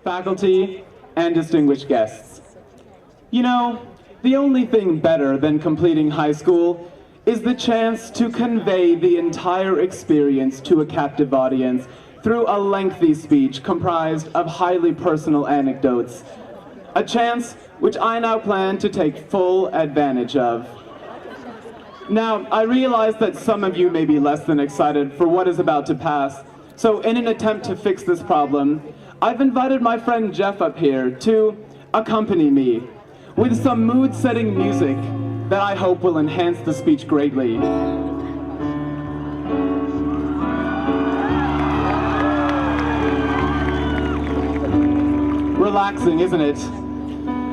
faculty, and distinguished guests. You know, the only thing better than completing high school is the chance to convey the entire experience to a captive audience through a lengthy speech comprised of highly personal anecdotes. A chance which I now plan to take full advantage of. Now, I realize that some of you may be less than excited for what is about to pass, so in an attempt to fix this problem, I've invited my friend Jeff up here to accompany me with some mood-setting music that I hope will enhance the speech greatly. Relaxing, isn't it?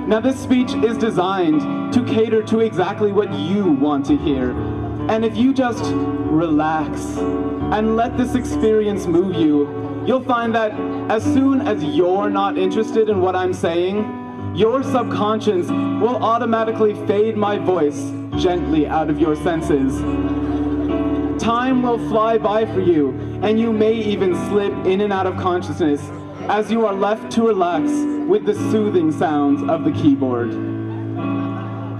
Now, this speech is designed to cater to exactly what you want to hear. And if you just relax and let this experience move you, you'll find that as soon as you're not interested in what I'm saying, your subconscious will automatically fade my voice gently out of your senses. Time will fly by for you, and you may even slip in and out of consciousness as you are left to relax with the soothing sounds of the keyboard.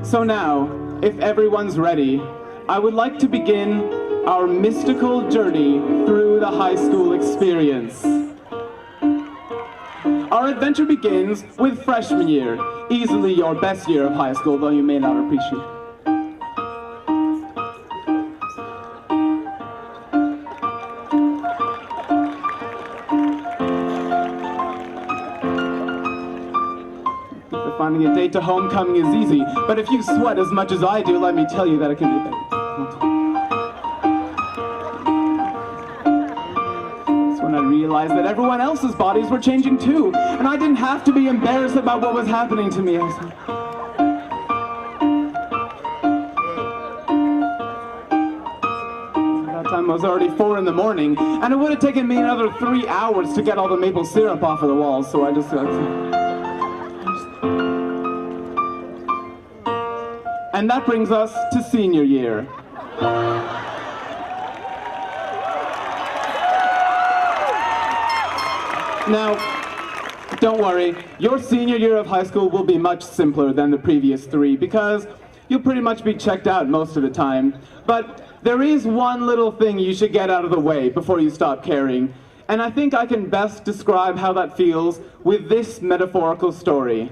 So now, if everyone's ready, I would like to begin our mystical journey through the high school experience. Our adventure begins with freshman year, easily your best year of high school, though you may not appreciate it. Finding a date to homecoming is easy, but if you sweat as much as I do, let me tell you that it can be better. That's when I realized that everyone else's bodies were changing too, and I didn't have to be embarrassed about what was happening to me. That time it was already 4 in the morning, and it would have taken me another 3 hours to get all the maple syrup off of the walls, so I just... And that brings us to senior year. Now, don't worry, your senior year of high school will be much simpler than the previous 3 because you'll pretty much be checked out most of the time. But there is one little thing you should get out of the way before you stop caring. And I think I can best describe how that feels with this metaphorical story.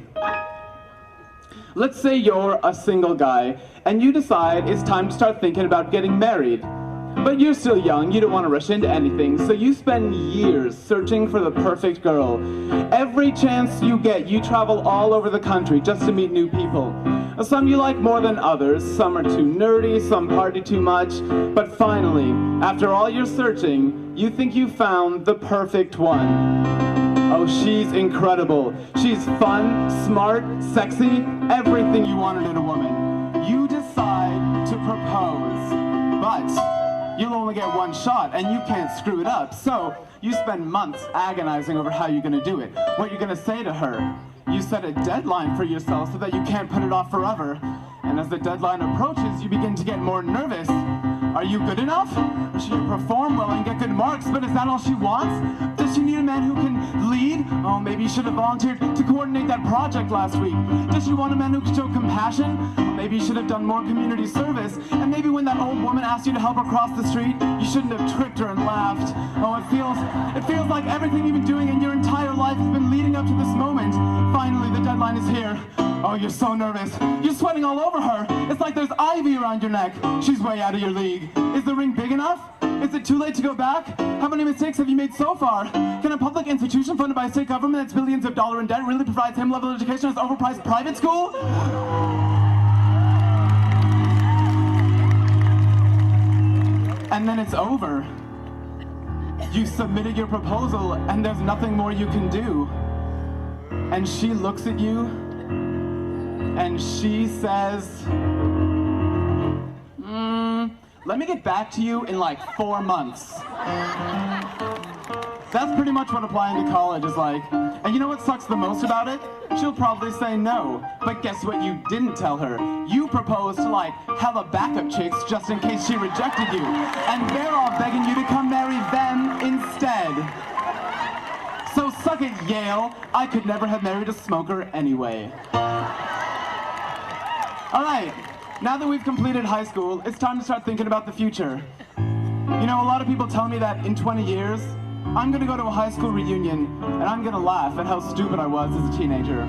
Let's say you're a single guy, and you decide it's time to start thinking about getting married. But you're still young, you don't want to rush into anything, so you spend years searching for the perfect girl. Every chance you get, you travel all over the country just to meet new people. Some you like more than others, some are too nerdy, some party too much, but finally, after all your searching, you think you found the perfect one. Oh, she's incredible. She's fun, smart, sexy, everything you wanted in a woman. You decide to propose, but you'll only get one shot and you can't screw it up. So you spend months agonizing over how you're gonna do it, what you're gonna say to her. You set a deadline for yourself so that you can't put it off forever. And as the deadline approaches, you begin to get more nervous. Are you good enough? She can perform well and get good marks, but is that all she wants? Does she need a man who can lead? Oh, maybe you should have volunteered to coordinate that project last week. Does she want a man who can show compassion? Or maybe you should have done more community service. And maybe when that old woman asked you to help her cross the street, you shouldn't have tricked her and laughed. Oh, it feels like everything you've been doing in your entire life has been leading up to this moment. Finally, the deadline is here. Oh, you're so nervous. You're sweating all over her. It's like there's ivy around your neck. She's way out of your league. Is the ring big enough? Is it too late to go back? How many mistakes have you made so far? Can a public institution funded by a state government that's billions of dollars in debt really provide same level of education as overpriced private school? And then it's over. You submitted your proposal and there's nothing more you can do. And she looks at you and she says, let me get back to you in like 4 months. That's pretty much what applying to college is like. And you know what sucks the most about it? She'll probably say no. But guess what you didn't tell her? You proposed to like have a backup chicks just in case she rejected you. And they're all begging you to come marry them instead. So suck it, Yale. I could never have married a smoker anyway. All right, now that we've completed high school, it's time to start thinking about the future. You know, a lot of people tell me that in 20 years, I'm gonna go to a high school reunion and I'm gonna laugh at how stupid I was as a teenager.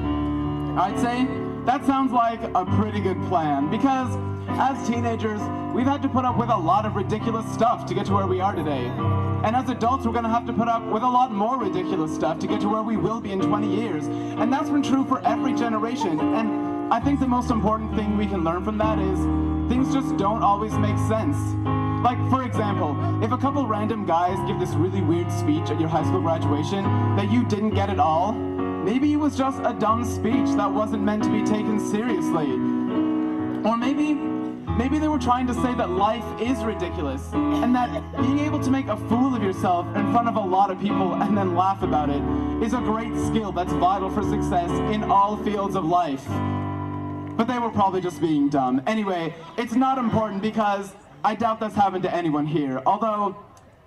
I'd say that sounds like a pretty good plan because as teenagers, we've had to put up with a lot of ridiculous stuff to get to where we are today. And as adults, we're gonna have to put up with a lot more ridiculous stuff to get to where we will be in 20 years. And that's been true for every generation. And I think the most important thing we can learn from that is things just don't always make sense. Like, for example, if a couple random guys give this really weird speech at your high school graduation that you didn't get at all, maybe it was just a dumb speech that wasn't meant to be taken seriously. Or maybe they were trying to say that life is ridiculous and that being able to make a fool of yourself in front of a lot of people and then laugh about it is a great skill that's vital for success in all fields of life. But they were probably just being dumb. Anyway, it's not important because I doubt that's happened to anyone here. Although,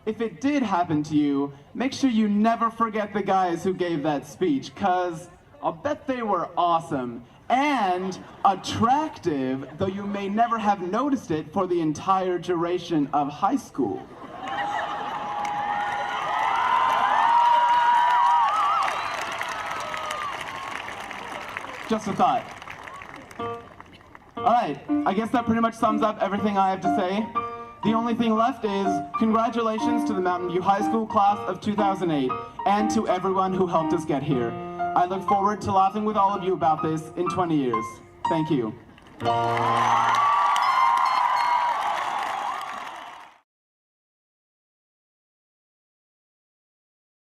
if it did happen to you, make sure you never forget the guys who gave that speech, cause I'll bet they were awesome and attractive, though you may never have noticed it for the entire duration of high school. Just a thought. All right, I guess that pretty much sums up everything I have to say. The only thing left is congratulations to the Mountain View High School class of 2008 and to everyone who helped us get here. I look forward to laughing with all of you about this in 20 years. Thank you.